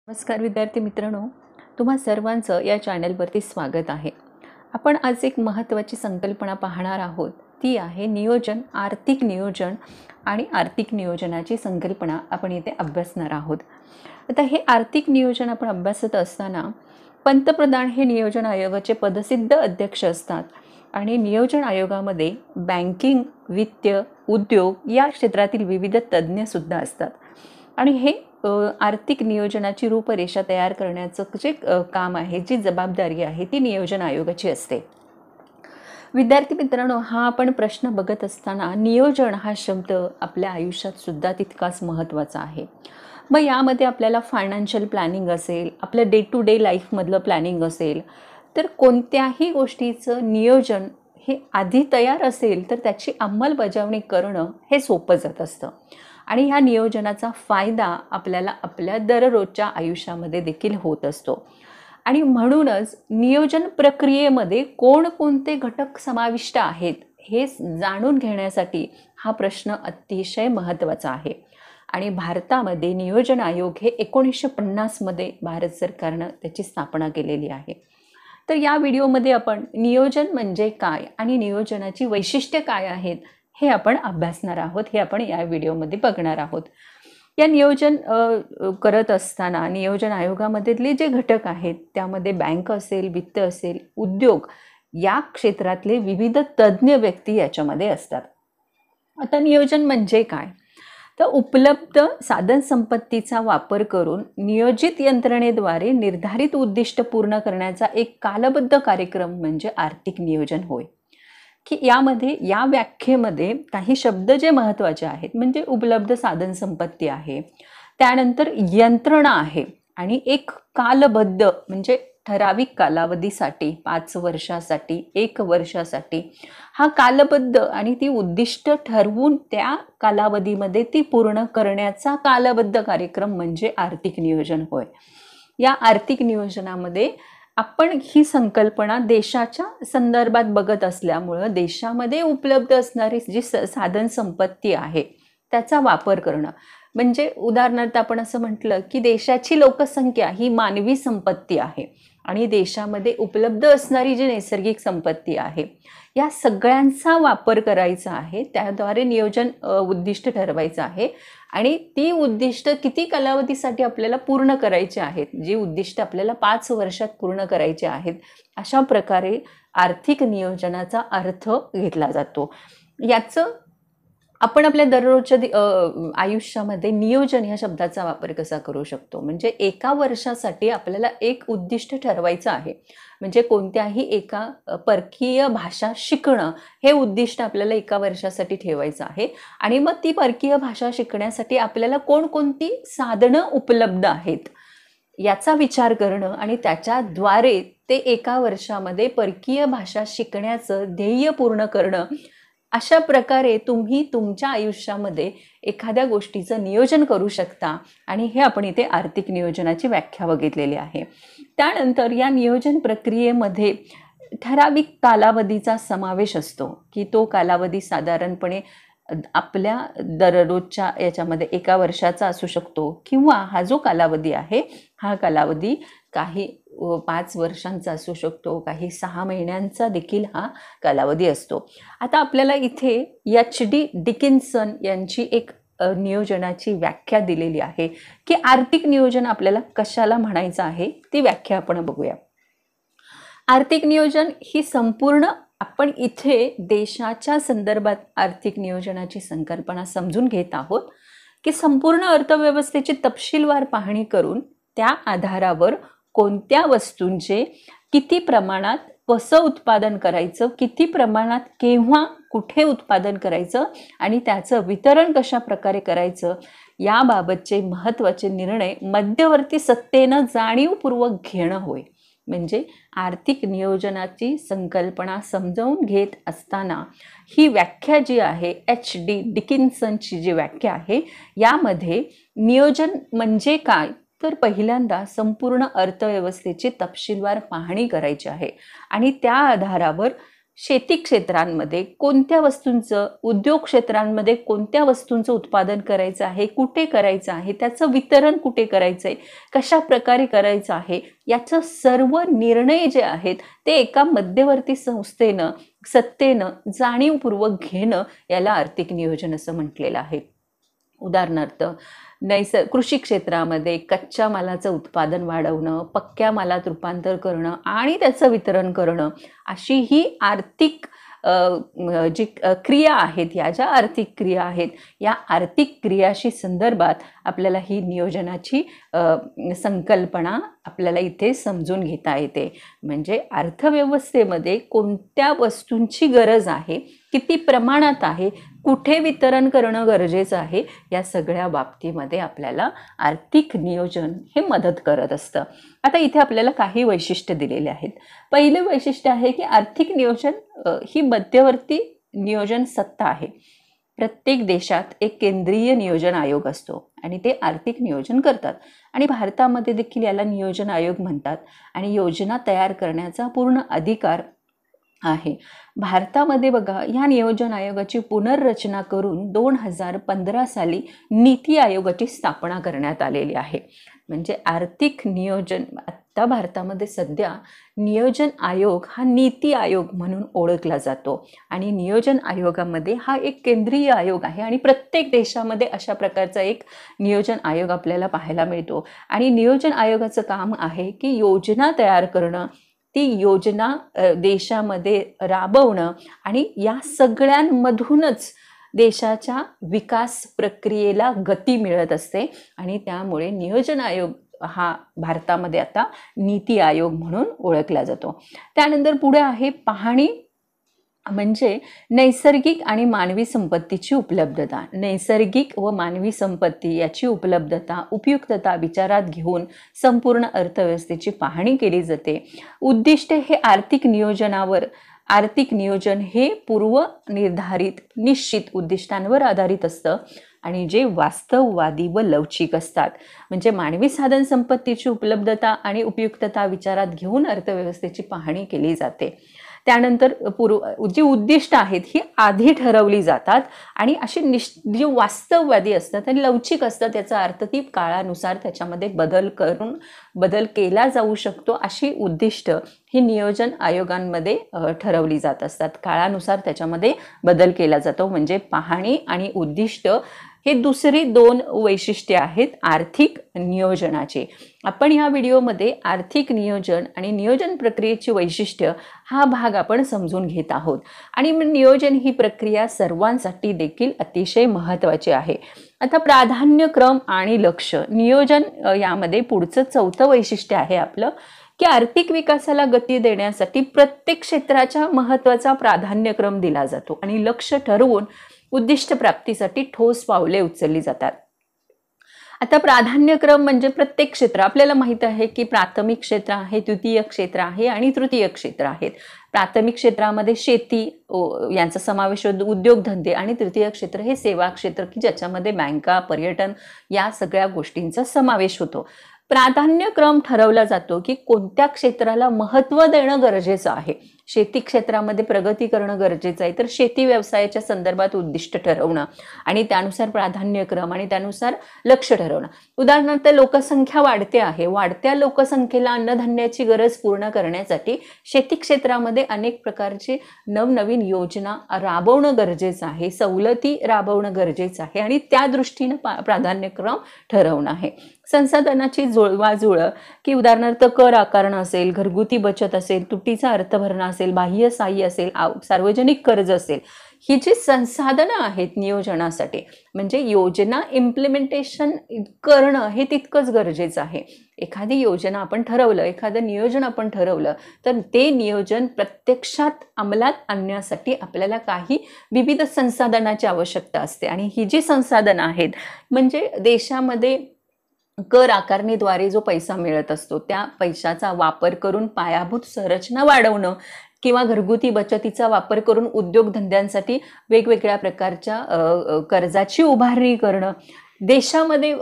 नमस्कार विद्यार्थी मित्रांनो, तुम्हा सर्वांचं या चॅनलवरती स्वागत आहे। आपण आज एक महत्त्वाची संकल्पना पाहणार आहोत, ती आहे नियोजन, आर्थिक नियोजन आणि आर्थिक नियोजनाची संकल्पना आपण इथे अभ्यासणार आहोत। आता हे आर्थिक नियोजन आपण अभ्यासत असताना पंतप्रधान हे नियोजन आयोगाचे पदसिद्ध अध्यक्ष असतात आणि नियोजन आयोगामध्ये बँकिंग, वित्त, उद्योग या क्षेत्रातील विविध तज्ज्ञ सुद्धा असतात आणि हे आर्थिक नियोजनाची रूपरेषा तयार करण्याचं जे काम आहे, जी जबाबदारी आहे, ती नियोजन आयोगाची असते। विद्यार्थी मित्रांनो, हा आपण प्रश्न बघत असताना नियोजन हा शब्द आपल्या आयुष्यात सुद्धा तितकाच महत्त्वाचा आहे। मग यामध्ये आपल्याला फायनान्शियल प्लॅनिंग असेल, आपलं डे टू डे लाईफमधलं प्लॅनिंग असेल, तर कोणत्याही गोष्टीचं नियोजन हे आधी तयार असेल तर त्याची अंमलबजावणी करणं हे सोपं जात असतं आणि ह्या नियोजनाचा फायदा आपल्याला आपल्या दररोजच्या आयुष्यामध्ये देखील होत असतो। आणि म्हणूनच नियोजन प्रक्रियेमध्ये कोणकोणते घटक समाविष्ट आहेत हे जाणून घेण्यासाठी हा प्रश्न अतिशय महत्त्वाचा आहे। आणि भारतामध्ये नियोजन आयोग हे 1950 मध्ये भारत सरकारनं त्याची स्थापना केलेली आहे। तर या व्हिडिओमध्ये आपण नियोजन म्हणजे काय आणि नियोजनाची वैशिष्ट्ये काय आहेत हे आपण अभ्यासणार आहोत, हे आपण या व्हिडिओमध्ये बघणार आहोत। या नियोजन करत असताना नियोजन आयोगामधले जे घटक आहेत त्यामध्ये बँक असेल, वित्त असेल, उद्योग या क्षेत्रातले विविध तज्ज्ञ व्यक्ती याच्यामध्ये असतात। आता नियोजन म्हणजे काय, तर उपलब्ध साधन संपत्तीचा वापर करून नियोजित यंत्रणेद्वारे निर्धारित उद्दिष्ट पूर्ण करण्याचा एक कालबद्ध कार्यक्रम म्हणजे आर्थिक नियोजन होय। की यामध्ये या व्याख्येमध्ये काही शब्द जे महत्त्वाचे आहेत म्हणजे उपलब्ध साधन संपत्ती आहे, त्यानंतर यंत्रणा आहे आणि एक कालबद्ध म्हणजे ठराविक कालावधीसाठी 5 वर्षासाठी, 1 वर्षासाठी हा कालबद्ध आणि ती उद्दिष्ट ठरवून त्या कालावधीमध्ये ती पूर्ण करण्याचा कालबद्ध कार्यक्रम म्हणजे आर्थिक नियोजन होय। या आर्थिक नियोजनामध्ये आपण ही संकल्पना देशाच्या संदर्भात बघत असल्यामुळं देशामध्ये उपलब्ध असणारी जी साधन संपत्ती आहे त्याचा वापर करणं, म्हणजे उदाहरणार्थ आपण असं म्हटलं की देशाची लोकसंख्या ही मानवी संपत्ती आहे आणि देशामध्ये उपलब्ध असणारी जी नैसर्गिक संपत्ती आहे या सगळ्यांचा वापर करायचा आहे, त्याद्वारे नियोजन उद्दिष्ट ठरवायचं आहे आणि ती उद्दिष्ट किती कालावधीसाठी आपल्याला पूर्ण करायची आहेत, जी उद्दिष्ट आपल्याला 5 वर्षात पूर्ण करायची आहेत, अशा प्रकारे आर्थिक नियोजनाचा अर्थ घेतला जातो। याचं आपण आपल्या दररोजच्या आयुष्यामध्ये नियोजन ह्या शब्दाचा वापर कसा करू शकतो, म्हणजे एका वर्षासाठी आपल्याला एक उद्दिष्ट ठरवायचं आहे, म्हणजे कोणत्याही एका परकीय भाषा शिकणं हे उद्दिष्ट आपल्याला एका वर्षासाठी ठेवायचं आहे आणि मग ती परकीय भाषा शिकण्यासाठी आपल्याला कोणकोणती साधनं उपलब्ध आहेत याचा विचार करणं आणि त्याच्याद्वारे ते एका वर्षामध्ये परकीय भाषा शिकण्याचं ध्येय पूर्ण करणं, अशा प्रकारे तुम्ही तुमच्या आयुष्यामध्ये एखाद्या गोष्टीचं नियोजन करू शकता आणि हे आपण इथे आर्थिक नियोजनाची व्याख्या बघितलेली आहे। त्यानंतर या नियोजन प्रक्रियेमध्ये ठराविक कालावधीचा समावेश असतो की तो कालावधी साधारणपणे आपल्या दररोजच्या याच्यामध्ये एका वर्षाचा असू शकतो किंवा हा जो कालावधी आहे हा कालावधी काही 5 वर्षांचा असू शकतो, काही 6 महिन्यांचा देखील हा कालावधी असतो। आता आपल्याला इथे HD डिकिन्सन यांची एक नियोजनाची व्याख्या दिलेली आहे की आर्थिक नियोजन आपल्याला कशाला म्हणायचं आहे, ती व्याख्या आपण बघूया। आर्थिक नियोजन ही संपूर्ण आपण इथे देशाच्या संदर्भात आर्थिक नियोजनाची संकल्पना समजून घेत आहोत की संपूर्ण अर्थव्यवस्थेची तपशीलवार पाहणी करून त्या आधारावर कोणत्या वस्तूंचे किती प्रमाणात कसं उत्पादन करायचं, किती प्रमाणात केव्हा कुठे उत्पादन करायचं आणि त्याचं वितरण कशा प्रकारे करायचं याबाबतचे महत्त्वाचे निर्णय मध्यवर्ती सत्तेनं जाणीवपूर्वक घेणं होय। म्हणजे आर्थिक नियोजनाची संकल्पना समजावून घेत असताना ही व्याख्या जी आहे HD डिकिन्सनची जी व्याख्या आहे यामध्ये नियोजन म्हणजे काय, तर पहिल्यांदा संपूर्ण अर्थव्यवस्थेची तपशीलवार पाहणी करायची आहे आणि त्या आधारावर शेती क्षेत्रांमध्ये कोणत्या वस्तूंचं, उद्योग क्षेत्रांमध्ये कोणत्या वस्तूंचं उत्पादन करायचं आहे, कुठे करायचं आहे, त्याचं वितरण कुठे करायचं आहे, कशा प्रकारे करायचं आहे, याचं सर्व निर्णय जे आहेत ते एका मध्यवर्ती संस्थेनं, सत्तेनं जाणीवपूर्वक घेणं याला आर्थिक नियोजन असं म्हटलेलं आहे. उदाहरणार्थ कृषी क्षेत्रामध्ये कच्च्या मालाचं उत्पादन वाढवणं, पक्क्या मालात रूपांतर करणं आणि त्याचं वितरण करणं, अशी ही आर्थिक जी क्रिया आहेत, या ज्या आर्थिक क्रिया आहेत, या आर्थिक क्रियाशी संदर्भात आपल्याला ही नियोजनाची संकल्पना आपल्याला इथे समजून घेता येते. म्हणजे अर्थव्यवस्थेमध्ये कोणत्या वस्तूंची गरज आहे, किती प्रमाणात आहे, कुठे वितरण करणं गरजेचं आहे, या सगळ्या बाबतीमध्ये आपल्याला आर्थिक नियोजन हे मदत करत असतं. आता इथे आपल्याला काही वैशिष्ट्य दिलेले आहेत. पहिले वैशिष्ट्य आहे की आर्थिक नियोजन ही मध्यवर्ती नियोजन सत्ता आहे. प्रत्येक देशात एक केंद्रीय नियोजन आयोग असतो आणि ते आर्थिक नियोजन करतात आणि भारतामध्ये देखील याला नियोजन आयोग म्हणतात आणि योजना तयार करण्याचा पूर्ण अधिकार आहे. भारतामध्ये बघा, या नियोजन आयोगाची पुनर्रचना करून 2015 साली नीती आयोगाची स्थापना करण्यात आलेली आहे. म्हणजे आर्थिक नियोजन आत्ता भारतामध्ये सध्या नियोजन आयोग हा नीती आयोग म्हणून ओळखला जातो आणि नियोजन आयोगामध्ये हा एक केंद्रीय आयोग आहे आणि प्रत्येक देशामध्ये अशा प्रकारचा एक नियोजन आयोग आपल्याला पाहायला मिळतो. आणि नियोजन आयोगाचं काम आहे की योजना तयार करणं, ती योजना देशामध्ये राबवणं आणि या सगळ्यांमधूनच देशाच्या विकास प्रक्रियेला गती मिळत असते आणि त्यामुळे नियोजन आयोग हा भारतामध्ये आता नीती आयोग म्हणून ओळखला जातो. त्यानंतर पुढे आहे पाहणी, म्हणजे नैसर्गिक आणि मानवी संपत्तीची उपलब्धता. नैसर्गिक व मानवी संपत्ती याची उपलब्धता, उपयुक्तता विचारात घेऊन संपूर्ण अर्थव्यवस्थेची पाहणी केली जाते. उद्दिष्ट हे आर्थिक नियोजन हे पूर्व निर्धारित निश्चित उद्दिष्टांवर आधारित असतं आणि जे वास्तववादी व लवचिक असतात. म्हणजे मानवी साधन संपत्तीची उपलब्धता आणि उपयुक्तता विचारात घेऊन अर्थव्यवस्थेची पाहणी केली जाते. त्यानंतर जी उद्दिष्ट आहेत ही आधी ठरवली जातात आणि अशी जी वास्तववादी असतात आणि लवचिक असतात, त्याचा अर्थ ती काळानुसार त्याच्यामध्ये बदल केला जाऊ शकतो. अशी उद्दिष्ट ही नियोजन आयोगांमध्ये ठरवली जात असतात. काळानुसार त्याच्यामध्ये बदल केला जातो. म्हणजे पाहणी आणि उद्दिष्ट हे दुसरी दोन वैशिष्ट्ये आहेत आर्थिक नियोजनाचे. आपण या व्हिडिओमध्ये आर्थिक नियोजन आणि नियोजन प्रक्रियेची वैशिष्ट्य हा भाग आपण समजून घेत आहोत. आणि नियोजन ही प्रक्रिया सर्वांसाठी देखील अतिशय महत्त्वाची आहे. आता प्राधान्यक्रम आणि लक्ष नियोजन यामध्ये पुढचं चौथं वैशिष्ट्य आहे आपलं की आर्थिक विकासाला गती देण्यासाठी प्रत्येक क्षेत्राच्या महत्त्वाचा प्राधान्यक्रम दिला जातो आणि लक्ष ठरवून उद्दिष्ट प्राप्तीसाठी ठोस पावले उचलली जातात. आता प्राधान्यक्रम म्हणजे प्रत्येक क्षेत्र आपल्याला माहित आहे की प्राथमिक क्षेत्र आहे, द्वितीय क्षेत्र आहे आणि तृतीय क्षेत्र आहेत. प्राथमिक क्षेत्रामध्ये शेती यांचा समावेश होतो, उद्योगधंदे, आणि तृतीय क्षेत्र हे सेवा क्षेत्र की ज्याच्यामध्ये बँका, पर्यटन या सगळ्या गोष्टींचा समावेश होतो. प्राधान्यक्रम ठरवला जातो की कोणत्या क्षेत्राला महत्त्व देणं गरजेचं आहे. शेती क्षेत्रामध्ये प्रगती करणं गरजेचं आहे तर शेती व्यवसायाच्या संदर्भात उद्दिष्ट ठरवणं आणि त्यानुसार प्राधान्यक्रम आणि त्यानुसार लक्ष ठरवणं. उदाहरणार्थ लोकसंख्या वाढते आहे, वाढत्या लोकसंख्येला अन्नधान्याची गरज पूर्ण करण्यासाठी शेती क्षेत्रामध्ये अनेक प्रकारची नवनवीन योजना राबवणं गरजेचं आहे, सवलती राबवणं गरजेचं आहे आणि त्या दृष्टीनं प्राधान्यक्रम ठरवणं आहे. संसाधनाची जुळवाजुळव की उदाहरणार्थ कर आकारणं असेल, घरगुती बचत असेल, तुटीचा अर्थ भरणं असेल, बाह्य सहाय्य असेल, सार्वजनिक कर्ज असेल, ही जी संसाधनं आहेत नियोजनासाठी म्हणजे योजना इम्प्लिमेंटेशन करणं हे तितकंच गरजेचं आहे. एखादी योजना आपण ठरवलं, एखादं नियोजन आपण ठरवलं तर ते नियोजन प्रत्यक्षात अंमलात आणण्यासाठी आपल्याला काही विविध संसाधनाची आवश्यकता असते आणि ही जी संसाधनं आहेत म्हणजे देशामध्ये कर आकारणीद्वारे जो पैसा मिळत असतो त्या पैशाचा वापर करून पायाभूत संरचना वाढवणं किंवा घरगुती बचतीचा वापर करून उद्योगधंद्यांसाठी वेगवेगळ्या प्रकारच्या कर्जाची उभारणी करणं, देशामध्ये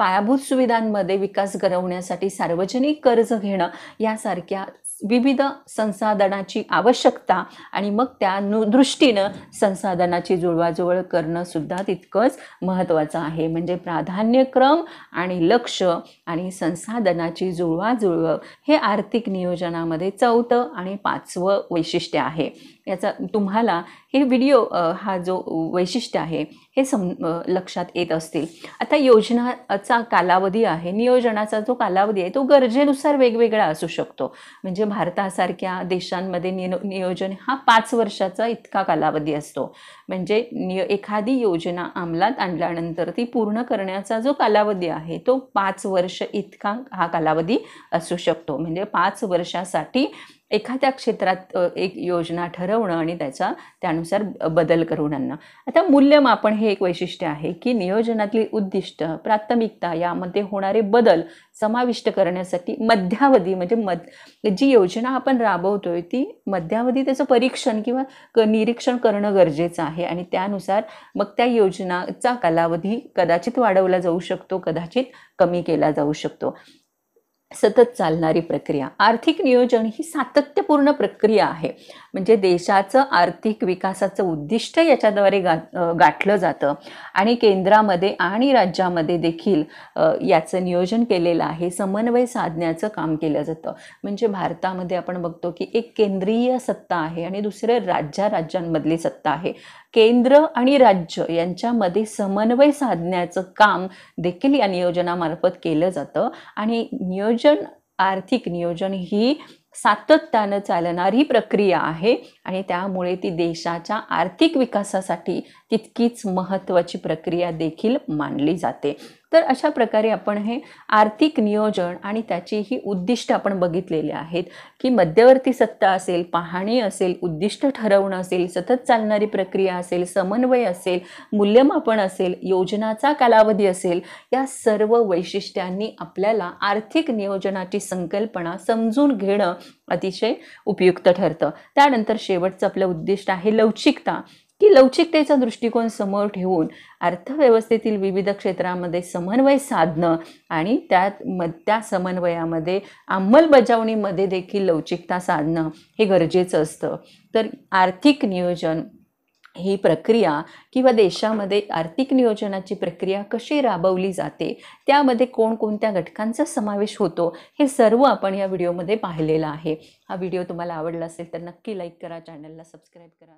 पायाभूत सुविधांमध्ये विकास घडवण्यासाठी सार्वजनिक कर्ज घेणं यासारख्या विविध संसाधनाची आवश्यकता आणि मग त्या दृष्टीनं संसाधनाची जुळवाजुळव करणं सुद्धा तितकंच महत्त्वाचं आहे. म्हणजे प्राधान्यक्रम आणि लक्ष आणि संसाधनाची जुळवाजुळव हे आर्थिक नियोजनामध्ये 4थं आणि 5वं वैशिष्ट्य आहे. याचा तुम्हाला हे व्हिडिओ हा जो वैशिष्ट्य आहे हे लक्षात येत असतील. आता योजनाचा कालावधी आहे, नियोजनाचा जो कालावधी आहे तो गरजेनुसार वेगवेगळा असू शकतो. म्हणजे भारतासारख्या देशांमध्ये नियोजन हा 5 वर्षाचा इतका कालावधी असतो. म्हणजे एखादी योजना अंमलात आणल्यानंतर ती पूर्ण करण्याचा जो कालावधी आहे तो 5 वर्ष इतका हा कालावधी असू शकतो. म्हणजे 5 वर्षासाठी एखाद्या क्षेत्रात एक योजना ठरवणं आणि त्यानुसार बदल करून आणणं. आता मूल्यमापन हे एक वैशिष्ट्य आहे की नियोजनातली उद्दिष्ट, प्राथमिकता यामध्ये होणारे बदल समाविष्ट करण्यासाठी मध्यावधी म्हणजे जी योजना आपण राबवतोय ती मध्यावधी त्याचं परीक्षण किंवा निरीक्षण करणं गरजेचं आहे आणि त्यानुसार मग त्या योजनाचा कालावधी कदाचित वाढवला जाऊ शकतो, कदाचित कमी केला जाऊ शकतो. सतत चालणारी प्रक्रिया. आर्थिक नियोजन ही सातत्यपूर्ण प्रक्रिया आहे. म्हणजे देशाचं आर्थिक विकासाचं उद्दिष्ट याच्याद्वारे गाठलं जातं आणि केंद्रामध्ये आणि राज्यामध्ये देखील याचं नियोजन केलेलं आहे. समन्वय साधण्याचं काम केलं जातं. म्हणजे भारतामध्ये आपण बघतो की एक केंद्रीय सत्ता आहे आणि दुसरे राज्यांमधली सत्ता आहे. केंद्र आणि राज्य यांच्यामध्ये समन्वय साधण्याचं काम देखील या नियोजनामार्फत केलं जातं आणि आर्थिक नियोजन ही सातत्यानं चालणारी प्रक्रिया आहे आणि त्यामुळे ती देशाच्या आर्थिक विकासासाठी तितकीच महत्त्वाची प्रक्रिया देखील मानली जाते. तर अशा प्रकारे आपण हे आर्थिक नियोजन आणि त्याची ही उद्दिष्ट आपण बघितलेली आहेत की मध्यवर्ती सत्ता असेल, पाहणी असेल, उद्दिष्ट ठरवणं असेल, सतत चालणारी प्रक्रिया असेल, समन्वय असेल, मूल्यमापन असेल, योजनाचा कालावधी असेल, या सर्व वैशिष्ट्यांनी आपल्याला आर्थिक नियोजनाची संकल्पना समजून घेणं अतिशय उपयुक्त ठरतं. त्यानंतर शेवटचं आपलं उद्दिष्ट आहे लवचिकता, की लवचिकतेचा दृष्टिकोन समोर ठेवून अर्थव्यवस्थेतील विविध क्षेत्रामध्ये समन्वय साधणं आणि त्या समन्वयामध्ये अंमलबजावणीमध्ये देखील लवचिकता साधणं हे गरजेचं असतं. तर आर्थिक नियोजन ही प्रक्रिया किंवा देशामध्ये आर्थिक नियोजनाची प्रक्रिया कशी राबवली जाते, त्यामध्ये कोणकोणत्या घटकांचा समावेश होतो, हे सर्व आपण या व्हिडिओमध्ये पाहिलेलं आहे. हा व्हिडिओ तुम्हाला आवडला असेल तर नक्की लाईक करा, चॅनलला सबस्क्राईब करा.